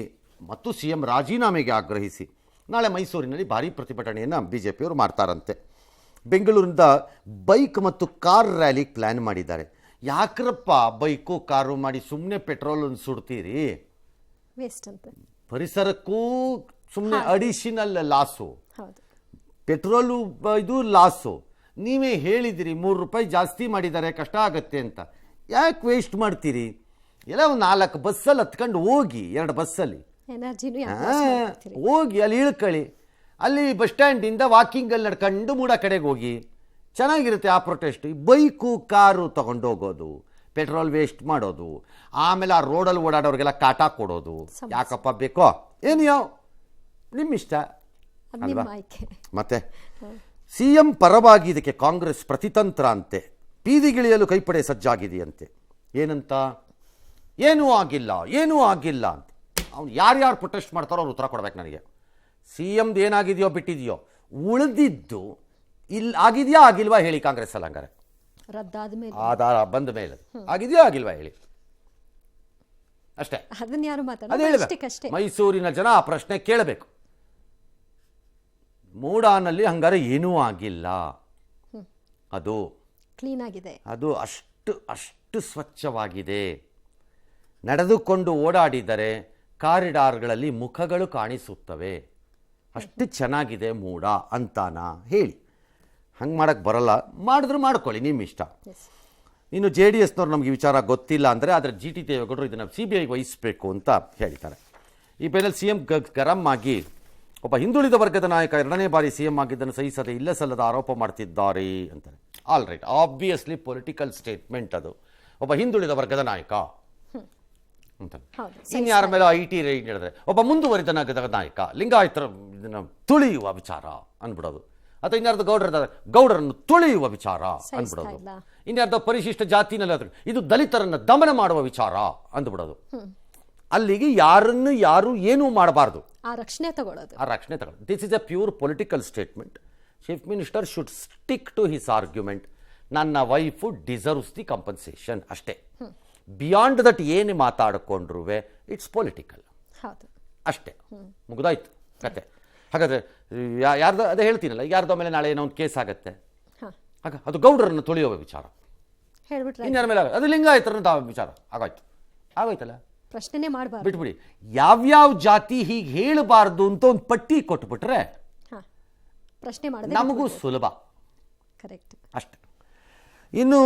ಮತ್ತು CM ರಾಜೀನಾಮೆಗೆ ಆಗ್ರಹಿಸಿ ನಾಳೆ ಮೈಸೂರಿನಲ್ಲಿ ಭಾರೀ ಪ್ರತಿಭಟನೆಯನ್ನು BJPಯವರು ಮಾಡ್ತಾರಂತೆ. ಬೆಂಗಳೂರಿನಿಂದ ಬೈಕ್ ಮತ್ತು ಕಾರ್ ರ್ಯಾಲಿ ಪ್ಲ್ಯಾನ್ ಮಾಡಿದ್ದಾರೆ. ಯಾಕ್ರಪ್ಪ ಬೈಕು ಕಾರು ಮಾಡಿ ಸುಮ್ಮನೆ ಪೆಟ್ರೋಲನ್ನು ಸುಡ್ತೀರಿ? ವೇಸ್ಟ್ ಅಂತ. ಪರಿಸರಕ್ಕೂ ಸುಮ್ಮನೆ ಅಡಿಷನಲ್ ಲಾಸು, ಪೆಟ್ರೋಲು ಇದು ಲಾಸು. ನೀವೇ ಹೇಳಿದಿರಿ 3 ರೂಪಾಯಿ ಜಾಸ್ತಿ ಮಾಡಿದ್ದಾರೆ, ಕಷ್ಟ ಆಗತ್ತೆ ಅಂತ. ಯಾಕೆ ವೇಸ್ಟ್ ಮಾಡ್ತೀರಿ? ಎಲ್ಲ ಒಂದು 4 ಬಸ್ಸಲ್ಲಿ ಹತ್ಕೊಂಡು ಹೋಗಿ, 2 ಬಸ್ಸಲ್ಲಿ ಎನರ್ಜಿನೂ ಹೋಗಿ ಅಲ್ಲಿ ಇಳ್ಕೊಳ್ಳಿ, ಅಲ್ಲಿ ಬಸ್ ಸ್ಟ್ಯಾಂಡಿಂದ ವಾಕಿಂಗಲ್ಲಿ ನಡ್ಕೊಂಡು ಮೂಡ ಕಡೆಗೆ ಹೋಗಿ, ಚೆನ್ನಾಗಿರುತ್ತೆ ಆ ಪ್ರೊಟೆಸ್ಟ್. ಬೈಕು ಕಾರು ತಗೊಂಡು ಹೋಗೋದು, ಪೆಟ್ರೋಲ್ ವೇಸ್ಟ್ ಮಾಡೋದು, ಆಮೇಲೆ ಆ ರೋಡಲ್ಲಿ ಓಡಾಡೋರಿಗೆಲ್ಲ ಕಾಟ ಕೊಡೋದು ಯಾಕಪ್ಪ ಬೇಕೋ, ಏನು ಯಾವ ನಿಮ್ಮ ಇಷ್ಟ ಅಲ್ವಾ? ಮತ್ತೆ CM ಪರವಾಗಿ ಇದಕ್ಕೆ ಕಾಂಗ್ರೆಸ್ ಪ್ರತಿತಂತ್ರ ಅಂತೆ, ಬೀದಿಗಿಳಿಯಲು ಕೈಪಡೆ ಸಜ್ಜಾಗಿದೆಯಂತೆ. ಏನಂತ? ಏನೂ ಆಗಿಲ್ಲ ಅಂತ. ಅವ್ನು ಯಾರ್ಯಾರು ಪ್ರೊಟೆಸ್ಟ್ ಮಾಡ್ತಾರೋ ಅವ್ರು ಉತ್ತರ ಕೊಡ್ಬೇಕು ನನಗೆ. CMದು ಏನಾಗಿದೆಯೋ ಬಿಟ್ಟಿದೆಯೋ, ಉಳಿದಿದ್ದು ಇಲ್ಲಿ ಆಗಿದೆಯಾ ಆಗಿಲ್ವಾ ಹೇಳಿ ಕಾಂಗ್ರೆಸ್ ಅಲ್ಲಿ. ಹಂಗಾರೆ ಆಧಾರ ಬಂದ ಮೇಲೆ ಆಗಿದೆಯಾ ಆಗಿಲ್ವಾ ಹೇಳಿ ಅಷ್ಟೇ. ಅದೇ ಹೇಳಬೇಕು. ಮೈಸೂರಿನ ಜನ ಆ ಪ್ರಶ್ನೆ ಕೇಳಬೇಕು. ಮೂಡಾನಲ್ಲಿ ಹಂಗಾರೆ ಏನೂ ಆಗಿಲ್ಲ, ಅದು ಕ್ಲೀನ್ ಆಗಿದೆ, ಅದು ಅಷ್ಟು ಸ್ವಚ್ಛವಾಗಿದೆ. ನಡೆದುಕೊಂಡು ಓಡಾಡಿದರೆ ಕಾರಿಡಾರ್ಗಳಲ್ಲಿ ಮುಖಗಳು ಕಾಣಿಸುತ್ತವೆ, ಅಷ್ಟು ಚೆನ್ನಾಗಿದೆ ಮೂಡ ಅಂತಾನ ಹೇಳಿ. ಹಂಗೆ ಮಾಡೋಕ್ಕೆ ಬರಲ್ಲ, ಮಾಡಿದ್ರು ಮಾಡ್ಕೊಳ್ಳಿ, ನಿಮ್ಮ ಇಷ್ಟ. ಇನ್ನು JDSನವ್ರು ನಮಗೆ ವಿಚಾರ ಗೊತ್ತಿಲ್ಲ ಅಂದರೆ, ಆದರೆ GT ದೇವೇಗೌಡರು ಇದನ್ನು CBIಗೆ ವಹಿಸಬೇಕು ಅಂತ ಹೇಳಿದ್ದಾರೆ. ಈ ಬೆನ್ನಲ್ಲಿ CM ಗರಂ ಆಗಿ ಒಬ್ಬ ಹಿಂದುಳಿದ ವರ್ಗದ ನಾಯಕ 2ನೇ ಬಾರಿ CM ಆಗಿದ್ದನ್ನು ಸಹಿಸದೆ ಇಲ್ಲ ಸಲ್ಲದ ಆರೋಪ ಮಾಡ್ತಿದ್ದಾರೆ ಅಂತಾರೆ. All right, obviously political statement ಅದು. ಒಬ್ಬ ಹಿಂದುಳಿದ ವರ್ಗದ ನಾಯಕ ಅಂತ. ಇನ್ಯಾರ ಮೇಲೆ IT ರೈಡ್ ಹೇಳಿದ್ರೆ ಒಬ್ಬ ಮುಂದುವರಿದ ನಾಯಕ, ಲಿಂಗಾಯತರ ಇದನ್ನು ತುಳಿಯುವ ವಿಚಾರ ಅಂದ್ಬಿಡೋದು. ಅಥವಾ ಇನ್ಯಾರ್ದು ಗೌಡರನ್ನು ತುಳಿಯುವ ವಿಚಾರ ಅಂದ್ಬಿಡೋದು. ಇನ್ಯಾರ್ದು ಪರಿಶಿಷ್ಟ ಜಾತಿನಲ್ಲಿ ಇದು ದಲಿತರನ್ನು ದಮನ ಮಾಡುವ ವಿಚಾರ ಅಂದ್ಬಿಡೋದು. ಅಲ್ಲಿಗೆ ಯಾರು ಏನೂ ಮಾಡಬಾರ್ದು, ಆ ರಕ್ಷಣೆ ತಗೊಳ್ಳೋದು. This is a pure political statement. Chief minister should stick to his argument. ನನ್ನ ವೈಫು ಡಿಸರ್ವ್ಸ್ ದಿ ಕಂಪನ್ಸೇಷನ್ ಅಷ್ಟೇ. ಬಿಯಾಂಡ್ ದಟ್ ಏನು ಮಾತಾಡಿಕೊಂಡ್ರೂ ಇಟ್ಸ್ ಪೊಲಿಟಿಕಲ್ ಅಷ್ಟೇ, ಮುಗಿದಾಯ್ತು ಕತೆ. ಹಾಗಾದರೆ ಯಾರ್ದು ಅದೇ ಹೇಳ್ತೀನಲ್ಲ, ಯಾರ್ದೋ ಮೇಲೆ ನಾಳೆ ಏನೋ ಒಂದು ಕೇಸ್ ಆಗುತ್ತೆ, ಆಗ ಅದು ಗೌಡರನ್ನು ತುಳಿಯುವ ವಿಚಾರ, ಇನ್ಯಾರ ಮೇಲೆ ಅದು ಲಿಂಗಾಯತರನ್ನ ವಿಚಾರ ಆಗೋಯ್ತಲ್ಲ, ಪ್ರಶ್ನೆ ಮಾಡಬಾರ್ದು, ಬಿಟ್ಬಿಡಿ. ಯಾವ್ಯಾವ ಜಾತಿ ಹೀಗೆ ಹೇಳಬಾರ್ದು ಅಂತ ಒಂದು ಪಟ್ಟಿ ಕೊಟ್ಬಿಟ್ರೆ ಪ್ರಶ್ನೆ ನಮಗೂ ಸುಲಭ ಕರೆಕ್ಟ್ ಅಷ್ಟೆ. ಇನ್ನು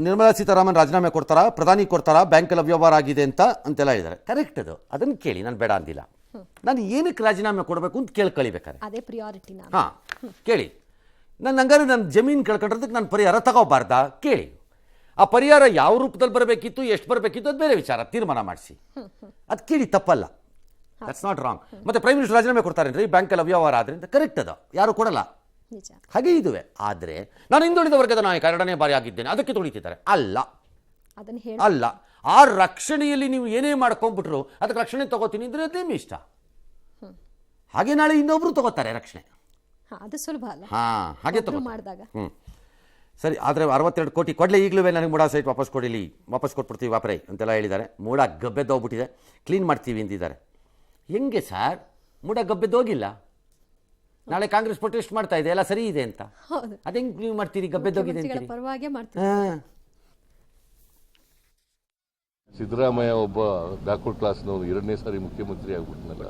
ನಿರ್ಮಲಾ ಸೀತಾರಾಮನ್ ರಾಜೀನಾಮೆ ಕೊಡ್ತಾರಾ, ಪ್ರಧಾನಿ ಕೊಡ್ತಾರಾ, ಬ್ಯಾಂಕಲ್ಲಿ ಅವ್ಯವಹಾರ ಆಗಿದೆ ಅಂತೆಲ್ಲ ಹೇಳಿದ್ದಾರೆ. ಕರೆಕ್ಟ್, ಅದನ್ನು ಕೇಳಿ, ನಾನು ಬೇಡ ಅಂದಿಲ್ಲ. ನಾನು ಏನಕ್ಕೆ ರಾಜೀನಾಮೆ ಕೊಡಬೇಕು ಅಂತ ಕೇಳ್ಕೊಳಿಬೇಕಾರೆ ಅದೇ ಪ್ರಿಯಾರಿಟಿ. ಹಾಂ ಕೇಳಿ, ಹಂಗಾರೆ ನನ್ನ ಜಮೀನು ಕೇಳ್ಕೊಂಡಿರೋದಕ್ಕೆ ನಾನು ಪರಿಹಾರ ತಗೋಬಾರ್ದಾ ಕೇಳಿ. ಆ ಪರಿಹಾರ ಯಾವ ರೂಪದಲ್ಲಿ ಬರಬೇಕಿತ್ತು, ಎಷ್ಟು ಬರಬೇಕಿತ್ತು, ಅದು ಬೇರೆ ವಿಚಾರ, ತೀರ್ಮಾನ ಮಾಡಿಸಿ, ಅದು ಕೇಳಿ, ತಪ್ಪಲ್ಲ, ದಟ್ಸ್ ನಾಟ್ ರಾಂಗ್. ಮತ್ತೆ ಪ್ರೈಮ್ ಮಿನಿಸ್ಟರ್ ರಾಜೀನಾಮೆ ಕೊಡ್ತಾರೇನ್ರಿ ಬ್ಯಾಂಕಲ್ಲಿ ಅವ್ಯವಹಾರ ಆದ್ರಿಂದ? ಕರೆಕ್ಟ್, ಅದು ಯಾರು ಕೊಡಲ್ಲ, ಹಾಗೆ ಇದುವೆ. ಆದರೆ ನಾನು ಹಿಂದುಳಿದ ವರ್ಗದ ನಾಯಕ 2ನೇ ಬಾರಿ ಆಗಿದ್ದೇನೆ ಅದಕ್ಕೆ ತುಳಿತಿದ್ದಾರೆ, ಅಲ್ಲ. ಆ ರಕ್ಷಣೆಯಲ್ಲಿ ನೀವು ಏನೇ ಮಾಡ್ಕೊಂಡ್ಬಿಟ್ರು ಅದಕ್ಕೆ ರಕ್ಷಣೆ ತಗೋತೀನಿ ಅಂದ್ರೆ ಅದೇ ನಿಮ್ಮ ಇಷ್ಟ. ಹಾಗೆ ನಾಳೆ ಇನ್ನೊಬ್ರು ತಗೋತಾರೆ ರಕ್ಷಣೆ, ಅದು ಸುಲಭ ಅಲ್ಲ. ಹಾಗೆ ಮಾಡಿದಾಗ ಸರಿ. ಆದರೆ 62 ಕೋಟಿ ಕೊಡಲಿ, ಈಗಲೂ ನನಗೆ ಮೂಡಾ ಸೈಟ್ ವಾಪಸ್ ಕೊಟ್ಬಿಡ್ತೀವಿ ವಾಪರೈ ಅಂತೆಲ್ಲ ಹೇಳಿದ್ದಾರೆ. ಮೂಡಾ ಗಬ್ಬೆದ್ದೋಗ್ಬಿಟ್ಟಿದೆ, ಕ್ಲೀನ್ ಮಾಡ್ತೀವಿ ಅಂತಿದ್ದಾರೆ. ಹೆಂಗೆ ಸರ್, ಮೂಡಾ ಗಬ್ಬೆದ್ದೋಗಿಲ್ಲ, ನಾಳೆ ಕಾಂಗ್ರೆಸ್ ಪ್ರೊಟೆಸ್ಟ್ ಮಾಡ್ತಾ ಇದೆ, ಎಲ್ಲ ಸರಿ ಇದೆ ಅಂತ. ಅದೇಂಗೆ ನೀವು ಮಾಡ್ತೀರಿ, ಗಬ್ಬೆದ್ದೋಗಿದೆ ಅಂತೀರಿ? ಸಿದ್ದರಾಮಯ್ಯ ಒಬ್ಬ ಬ್ಯಾಕ್ವರ್ಡ್ ಕ್ಲಾಸ್ನವರು 2ನೇ ಸಾರಿ ಮುಖ್ಯಮಂತ್ರಿ ಆಗ್ಬಿಟ್ನಲ್ಲ,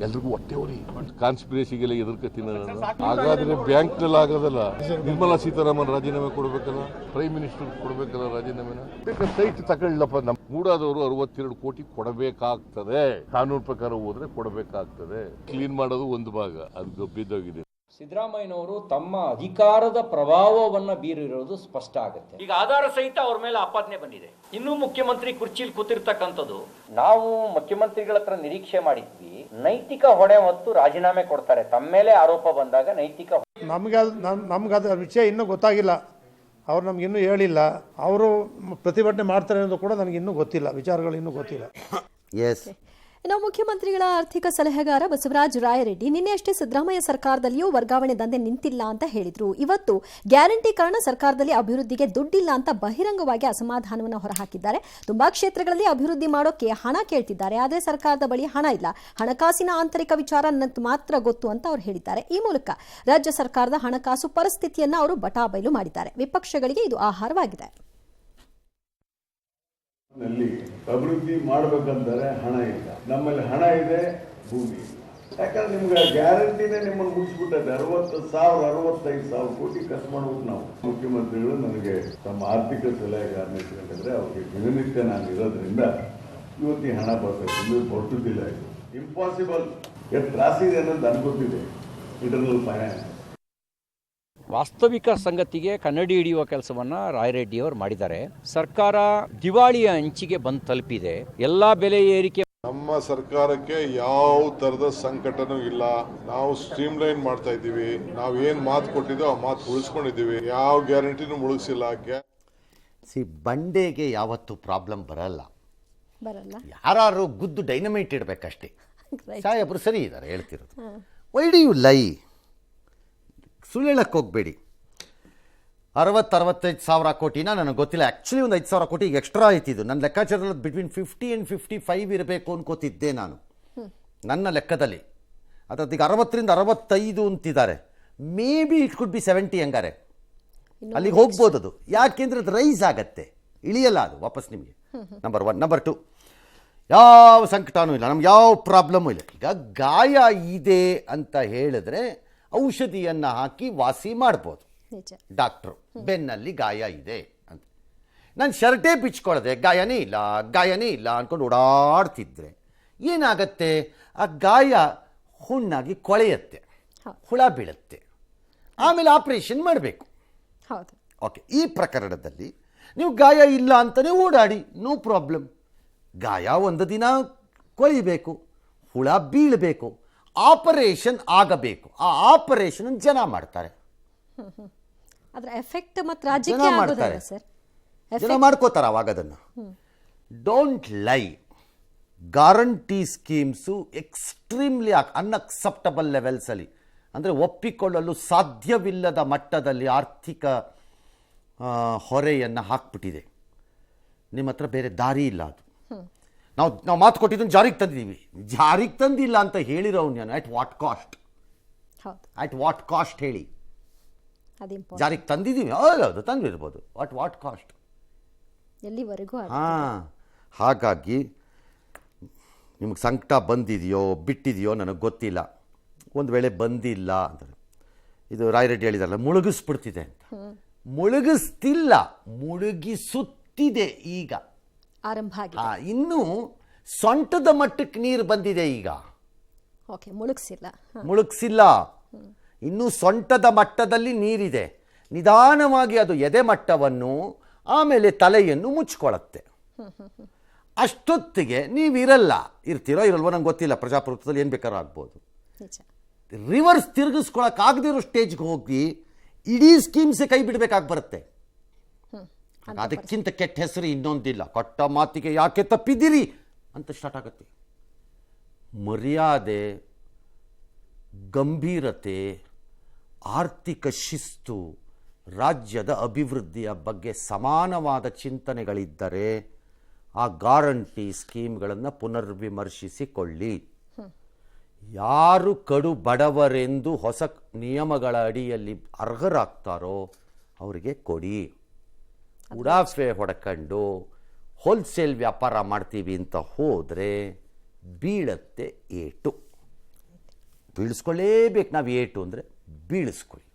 ಎಲ್ರಿಗೂ ಹೊಟ್ಟೆ ಉರಿ, ಕಾನ್ಸ್ಪಿರೇಸಿಗೆಲ್ಲ ಎದುರ್ಕತ್ತೀನಿ ನಾನು. ಹಾಗಾದ್ರೆ ಬ್ಯಾಂಕ್ನಲ್ಲಿ ಆಗೋದಲ್ಲ, ನಿರ್ಮಲಾ ಸೀತಾರಾಮನ್ ರಾಜೀನಾಮೆ ಕೊಡ್ಬೇಕಲ್ಲ, ಪ್ರೈಮ್ ಮಿನಿಸ್ಟರ್ ಕೊಡ್ಬೇಕಲ್ಲ ರಾಜೀನಾಮೆನ. ಬೇಕಾದ್ರೆ ಸೈಟ್ ತಗೊಳ್ಳಪ್ಪ. ನಮ್ಮ ಮೂಡಾದವರು 62 ಕೋಟಿ ಕೊಡಬೇಕಾಗ್ತದೆ, ಕಾನೂನು ಪ್ರಕಾರ ಹೋದ್ರೆ ಕೊಡಬೇಕಾಗ್ತದೆ. ಕ್ಲೀನ್ ಮಾಡೋದು ಒಂದು ಭಾಗ, ಅದು ಗಬ್ಬಿದ್ದೋಗಿದೆ. ಸಿದ್ದರಾಮಯ್ಯನವರು ತಮ್ಮ ಅಧಿಕಾರದ ಪ್ರಭಾವವನ್ನ ಬೀರಿರೋದು ಸ್ಪಷ್ಟ ಆಗುತ್ತೆ. ಈಗ ಆಧಾರ ಸಹಿತ ಅವ್ರ ಮೇಲೆ ಆಪಾದನೆ ಬಂದಿದೆ. ಇನ್ನೂ ಮುಖ್ಯಮಂತ್ರಿ ಕುರ್ಚಿಲಿ ಕೂತಿರ್ತಕ್ಕಂಥದ್ದು, ನಾವು ಮುಖ್ಯಮಂತ್ರಿಗಳ ಹತ್ರ ನಿರೀಕ್ಷೆ ಮಾಡಿದ್ವಿ ನೈತಿಕ ಹೊಣೆ ಹೊತ್ತು ರಾಜೀನಾಮೆ ಕೊಡ್ತಾರೆ. ತಮ್ಮ ಮೇಲೆ ಆರೋಪ ಬಂದಾಗ ನೈತಿಕ ನಮ್ಗೆ ವಿಷಯ ಇನ್ನೂ ಗೊತ್ತಾಗಿಲ್ಲ, ಅವ್ರು ನಮ್ಗೆ ಇನ್ನೂ ಹೇಳಿಲ್ಲ. ಅವರು ಪ್ರತಿಭಟನೆ ಮಾಡ್ತಾರೆ ಅನ್ನೋದು ಕೂಡ ನನಗೆ ಇನ್ನೂ ಗೊತ್ತಿಲ್ಲ, ವಿಚಾರಗಳು ಇನ್ನೂ ಗೊತ್ತಿಲ್ಲ. ಇನ್ನು ಮುಖ್ಯಮಂತ್ರಿಗಳ ಆರ್ಥಿಕ ಸಲಹೆಗಾರ ಬಸವರಾಜ ರಾಯರೆಡ್ಡಿ ನಿನ್ನೆಯಷ್ಟೇ ಸಿದ್ದರಾಮಯ್ಯ ಸರ್ಕಾರದಲ್ಲಿಯೂ ವರ್ಗಾವಣೆ ದಂಧೆ ನಿಂತಿಲ್ಲ ಅಂತ ಹೇಳಿದ್ರು. ಇವತ್ತು ಗ್ಯಾರಂಟಿ ಕಾರಣ ಸರ್ಕಾರದಲ್ಲಿ ಅಭಿವೃದ್ಧಿಗೆ ದುಡ್ಡಿಲ್ಲ ಅಂತ ಬಹಿರಂಗವಾಗಿ ಅಸಮಾಧಾನವನ್ನು ಹೊರಹಾಕಿದ್ದಾರೆ. ತುಂಬಾ ಕ್ಷೇತ್ರಗಳಲ್ಲಿ ಅಭಿವೃದ್ಧಿ ಮಾಡೋಕೆ ಹಣ ಕೇಳ್ತಿದ್ದಾರೆ, ಆದರೆ ಸರ್ಕಾರದ ಬಳಿ ಹಣ ಇಲ್ಲ, ಹಣಕಾಸಿನ ಆಂತರಿಕ ವಿಚಾರ ಮಾತ್ರ ಗೊತ್ತು ಅಂತ ಅವರು ಹೇಳಿದ್ದಾರೆ. ಈ ಮೂಲಕ ರಾಜ್ಯ ಸರ್ಕಾರದ ಹಣಕಾಸು ಪರಿಸ್ಥಿತಿಯನ್ನು ಅವರು ಬಟಾಬೈಲು ಮಾಡಿದ್ದಾರೆ. ವಿಪಕ್ಷಗಳಿಗೆ ಇದು ಆಹಾರವಾಗಿದೆ. ಅಭಿವೃದ್ಧಿ ಮಾಡ್ಬೇಕಂತಾರೆ ಹಣ ಇಲ್ಲ, ನಮ್ಮಲ್ಲಿ ಹಣ ಇದೆ, ಭೂಮಿ ಇಲ್ಲ. ಯಾಕಂದ್ರೆ ನಿಮ್ಗೆ ಗ್ಯಾರಂಟಿನೇ ನಿಮ್ಮನ್ನು ಮುಗಿಸ್ಬಿಟ್ಟದೆ. 65,000 ಕೋಟಿ ಖರ್ಚು ಮಾಡ್ಬೇಕು ನಾವು. ಮುಖ್ಯಮಂತ್ರಿಗಳು ನನಗೆ ತಮ್ಮ ಆರ್ಥಿಕ ಸಲಹೆಗಾರನ ಇಟ್ಕೊಂಡಿದ್ರೆ ಅವ್ರಿಗೆ ದಿನನಿತ್ಯ ನಾನು ಇರೋದ್ರಿಂದ ಇವತ್ತು ಹಣ ಬರ್ತದೆ, ಹೊರಟುದಿಲ್ಲ. ಇಂಪಾಸಿಬಲ್. ಎಷ್ಟು ತ್ರಾಸಿದೆ ಅನ್ನೋದು ನನಗೆ ಗೊತ್ತಿದೆ. ಇಂಟರ್ನಲ್ ಫೈನಾನ್ಸ್ ವಾಸ್ತವಿಕ ಸಂಗತಿಗೆ ಕನ್ನಡಿ ಹಿಡಿಯುವ ಕೆಲಸವನ್ನ ರಾಯರೆಡ್ಡಿಯವರು ಮಾಡಿದ್ದಾರೆ. ಸರ್ಕಾರ ದಿವಾಳಿಯ ಅಂಚಿಗೆ ಬಂದು ತಲುಪಿದೆ. ಎಲ್ಲಾ ಬೆಲೆ ಏರಿಕೆ ನಮ್ಮ ಸರ್ಕಾರಕ್ಕೆ ಯಾವ ತರದ ಸಂಕಟನೂ ಇಲ್ಲ. ನಾವು ಸ್ಟ್ರೀಮ್ ಲೈನ್ ಮಾಡ್ತಾ ಇದ್ದೀವಿ. ನಾವು ಏನ್ ಮಾತು ಕೊಟ್ಟಿದ್ದೋ ಆ ಮಾತು ಉಳಿಸ್ಕೊಂಡಿದ್ದೀವಿ. ಯಾವ ಗ್ಯಾರಂಟಿನೂ ಮುಳುಗಿಸಿಲ್ಲ. ಬಂಡೆಗೆ ಯಾವತ್ತೂ ಪ್ರಾಬ್ಲಮ್ ಬರಲ್ಲ. ಯಾರು ಗುದ್ದು ಡೈನಮೈಟ್ ಇಡಬೇಕಷ್ಟೇ. ಸಾಹೇಬರು ಸರಿ ಇದ್ದಾರೆ ಹೇಳ್ತಿರೋದು. ವೈ ಡು ಯು ಲೈ? ಸುಳ್ಳು ಹೇಳಕ್ಕೆ ಹೋಗಬೇಡಿ. 60-65 ಸಾವಿರ ಕೋಟಿನ ನನಗೆ ಗೊತ್ತಿಲ್ಲ. ಆ್ಯಕ್ಚುಲಿ ಒಂದು 5 ಸಾವಿರ ಕೋಟಿ ಈಗ ಎಕ್ಸ್ಟ್ರಾ ಆಯ್ತಿದ್ದು. ನನ್ನ ಲೆಕ್ಕಾಚಾರದಲ್ಲಿ ಬಿಟ್ವೀನ್ 50 and 55 ಇರಬೇಕು ಅನ್ಕೋತಿದ್ದೆ ನಾನು ನನ್ನ ಲೆಕ್ಕದಲ್ಲಿ. ಅದೀಗ 60ರಿಂದ 65 ಅಂತಿದ್ದಾರೆ. May be it could be 70 ಹಂಗಾರೆ ಅಲ್ಲಿಗೆ ಹೋಗ್ಬೋದು ಅದು. ಯಾಕೆಂದರೆ ಅದು ರೈಸ್ ಆಗತ್ತೆ, ಇಳಿಯಲ್ಲ ಅದು ವಾಪಸ್ ನಿಮಗೆ. ನಂಬರ್ 1. ನಂಬರ್ 2, ಯಾವ ಸಂಕಟನೂ ಇಲ್ಲ, ನಮ್ಗೆ ಯಾವ ಪ್ರಾಬ್ಲಮ್ಮು ಇಲ್ಲ. ಈಗ ಗಾಯ ಇದೆ ಅಂತ ಹೇಳಿದ್ರೆ ಔಷಧಿಯನ್ನು ಹಾಕಿ ವಾಸಿ ಮಾಡ್ಬೋದು. ಡಾಕ್ಟ್ರು ಬೆನ್ನಲ್ಲಿ ಗಾಯ ಇದೆ ಅಂತ ನಾನು ಶರ್ಟೇ ಬಿಚ್ಕೊಳ್ಳದೆ ಗಾಯನೇ ಇಲ್ಲ ಅಂದ್ಕೊಂಡು ಓಡಾಡ್ತಿದ್ರೆ ಏನಾಗತ್ತೆ? ಆ ಗಾಯ ಹುಣ್ಣಾಗಿ ಕೊಳೆಯುತ್ತೆ, ಹುಳ ಬೀಳುತ್ತೆ, ಆಮೇಲೆ ಆಪರೇಷನ್ ಮಾಡಬೇಕು. ಓಕೆ, ಈ ಪ್ರಕರಣದಲ್ಲಿ ನೀವು ಗಾಯ ಇಲ್ಲ ಅಂತಲೇ ಓಡಾಡಿ, ನೋ ಪ್ರಾಬ್ಲಮ್. ಗಾಯ ಒಂದು ದಿನ ಕೊಳಿಬೇಕು, ಹುಳ ಬೀಳಬೇಕು, ಆಪರೇಷನ್ ಆಗಬೇಕು. ಆ ಆಪರೇಷನ್ ಜನ ಮಾಡ್ತಾರೆ, ಜನ ಮಾಡ್ಕೋತಾರೆ. ಅವಾಗ ಅದನ್ನು don't lie. Guarantee schemes extremely unacceptable ಲೆವೆಲ್ಸಲ್ಲಿ, ಅಂದರೆ ಒಪ್ಪಿಕೊಳ್ಳಲು ಸಾಧ್ಯವಿಲ್ಲದ ಮಟ್ಟದಲ್ಲಿ ಆರ್ಥಿಕ ಹೊರೆಯನ್ನು ಹಾಕ್ಬಿಟ್ಟಿದೆ. ನಿಮ್ಮ ಹತ್ರ ಬೇರೆ ದಾರಿ ಇಲ್ಲ. ಅದು ನಾವು ಮಾತು ಕೊಟ್ಟಿದ್ದನ್ನು ಜಾರಿಗೆ ತಂದಿದ್ದೀವಿ. ಜಾರಿಗೆ ತಂದಿಲ್ಲ ಅಂತ ಹೇಳಿರೋನು ನಾನು ಅಟ್ ವಾಟ್ ಕಾಸ್ಟ್ ಹೇಳಿ. ಜಾರಿಗೆ ತಂದಿದ್ದೀವಿ, ಹೌದು ತಂದಿರ್ಬೋದು, ವಾಟ್ ಕಾಸ್ಟ್ ಎಲ್ಲಿವರೆಗೂ. ಹಾಗಾಗಿ ನಿಮಗೆ ಸಂಕಟ ಬಂದಿದೆಯೋ ಬಿಟ್ಟಿದೆಯೋ ನನಗೆ ಗೊತ್ತಿಲ್ಲ. ಒಂದು ವೇಳೆ ಬಂದಿಲ್ಲ ಅಂದರೆ ಇದು ರಾಯರೆಡ್ಡಿ ಹೇಳಿದಾರಲ್ಲ, ಮುಳುಗಿಸ್ಬಿಡ್ತಿದೆ ಅಂತ. ಮುಳುಗಿಸ್ತಿಲ್ಲ, ಮುಳುಗಿಸುತ್ತಿದೆ. ಈಗ ಆರಂಭ ಇನ್ನೂ ಸೊಂಟದ ಮಟ್ಟಕ್ಕೆ ನೀರು ಬಂದಿದೆ. ಈಗ ಮುಳುಗಿಸಿಲ್ಲ, ಇನ್ನೂ ಸೊಂಟದ ಮಟ್ಟದಲ್ಲಿ ನೀರಿದೆ. ನಿಧಾನವಾಗಿ ಅದು ಎದೆ ಮಟ್ಟವನ್ನು ಆಮೇಲೆ ತಲೆಯನ್ನು ಮುಚ್ಕೊಳ್ಳುತ್ತೆ. ಅಷ್ಟೊತ್ತಿಗೆ ನೀವಿರಲ್ಲ, ಇರ್ತೀರೋ ಇರಲ್ವೋ ನಂಗೆ ಗೊತ್ತಿಲ್ಲ. ಪ್ರಜಾಪ್ರಭುತ್ವದಲ್ಲಿ ಏನು ಬೇಕಾದ್ರೂ ಆಗ್ಬೋದು. ರಿವರ್ಸ್ ತಿರುಗಿಸ್ಕೊಳಕ್ಕಾಗದಿರೋ ಸ್ಟೇಜ್ಗೆ ಹೋಗಿ ಇಡೀ ಸ್ಕೀಮ್ಸೇ ಕೈ ಬಿಡಬೇಕಾಗಿ ಬರುತ್ತೆ. ಅದಕ್ಕಿಂತ ಕೆಟ್ಟ ಹೆಸರು ಇನ್ನೊಂದಿಲ್ಲ. ಕೊಟ್ಟ ಮಾತಿಗೆ ಯಾಕೆ ತಪ್ಪಿದ್ದೀರಿ ಅಂತ ಸ್ಟಾರ್ಟ್ ಆಗುತ್ತೆ. ಮರ್ಯಾದೆ, ಗಂಭೀರತೆ, ಆರ್ಥಿಕ ಶಿಸ್ತು, ರಾಜ್ಯದ ಅಭಿವೃದ್ಧಿಯ ಬಗ್ಗೆ ಸಮಾನವಾದ ಚಿಂತನೆಗಳಿದ್ದರೆ ಆ ಗ್ಯಾರಂಟಿ ಸ್ಕೀಮ್ಗಳನ್ನು ಪುನರ್ವಿಮರ್ಶಿಸಿಕೊಳ್ಳಿ. ಯಾರು ಕಡು ಬಡವರೆಂದು ಹೊಸ ನಿಯಮಗಳ ಅಡಿಯಲ್ಲಿ ಅರ್ಹರಾಗ್ತಾರೋ ಅವರಿಗೆ ಕೊಡಿ. ಉಡಾಫೆ ಹೊಡ್ಕೊಂಡು ಹೋಲ್ಸೇಲ್ ವ್ಯಾಪಾರ ಮಾಡ್ತೀವಿ ಅಂತ ಹೋದರೆ ಬೀಳತ್ತೆ ಏಟು. ಬೀಳಿಸ್ಕೊಳ್ಳೇಬೇಕು ನಾವು. ಏಟು ಅಂದರೆ ಬೀಳಿಸ್ಕೊಳ್ಳಿ.